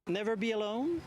Never be alone.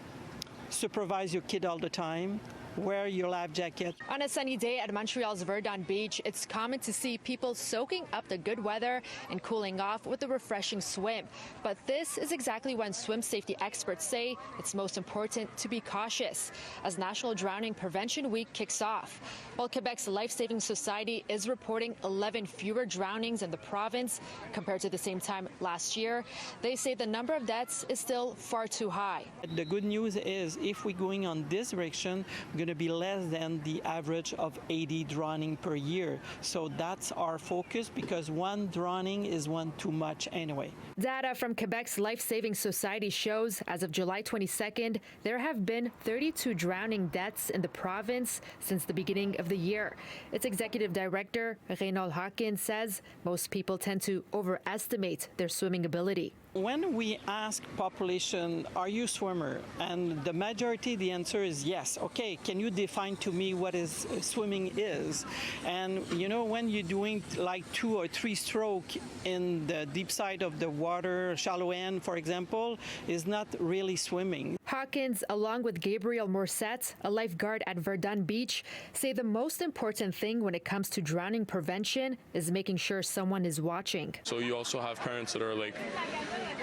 Supervise your kid all the time. Wear your life jacket. On a sunny day at Montreal's Verdun Beach, it's common to see people soaking up the good weather and cooling off with a refreshing swim. But this is exactly when swim safety experts say it's most important to be cautious as National Drowning Prevention Week kicks off. While Quebec's Life Saving Society is reporting 11 fewer drownings in the province compared to the same time last year, they say the number of deaths is still far too high. The good news is if we're going on this direction, we're going to be less than the average of 80 drowning per year. So that's our focus because one drowning is one too much anyway. Data from Quebec's Life Saving Society shows as of July 22nd, there have been 32 drowning deaths in the province since the beginning of the year. Its executive director, Reynold Hawkins, says most people tend to overestimate their swimming ability. When we ask population, are you a swimmer? And the majority, the answer is yes. Okay, can you define to me what is swimming is? And you know, when you're doing like 2 or 3 stroke in the deep side of the water, shallow end, for example, is not really swimming. Hawkins, along with Gabriel Morissette, a lifeguard at Verdun Beach, say the most important thing when it comes to drowning prevention is making sure someone is watching. So you also have parents that are like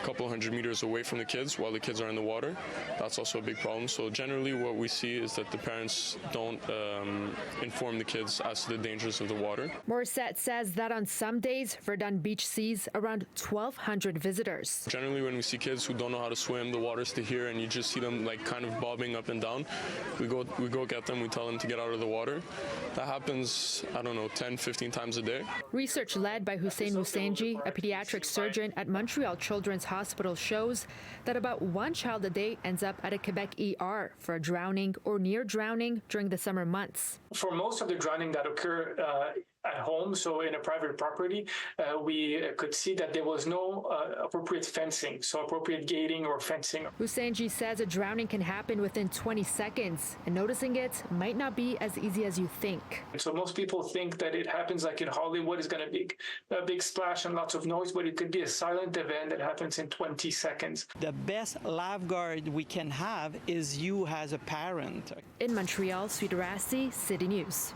a couple hundred meters away from the kids while the kids are in the water. That's also a big problem. So generally what we see is that the parents don't inform the kids as to the dangers of the water. Morissette says that on some days, Verdun Beach sees around 1,200 visitors. Generally when we see kids who don't know how to swim, the water's to here and you just see them like kind of bobbing up and down, we go get them, we tell them to get out of the water. That happens, I don't know, 10, 15 times a day. Research led by Hussein Musenji, a pediatric surgeon at Montreal Children's Hospital, shows that about one child a day ends up at a Quebec ER for a drowning or near drowning during the summer months. For most of the drowning that occur at home, so in a private property, we could see that there was no appropriate fencing, so appropriate gating or fencing. Musenji says a drowning can happen within 20 seconds, and noticing it might not be as easy as you think. So most people think that it happens like in Hollywood, it's going to be a big splash and lots of noise, but it could be a silent event that happens in 20 seconds. The best lifeguard we can have is you as a parent. In Montreal, Sweet Rassi, City News.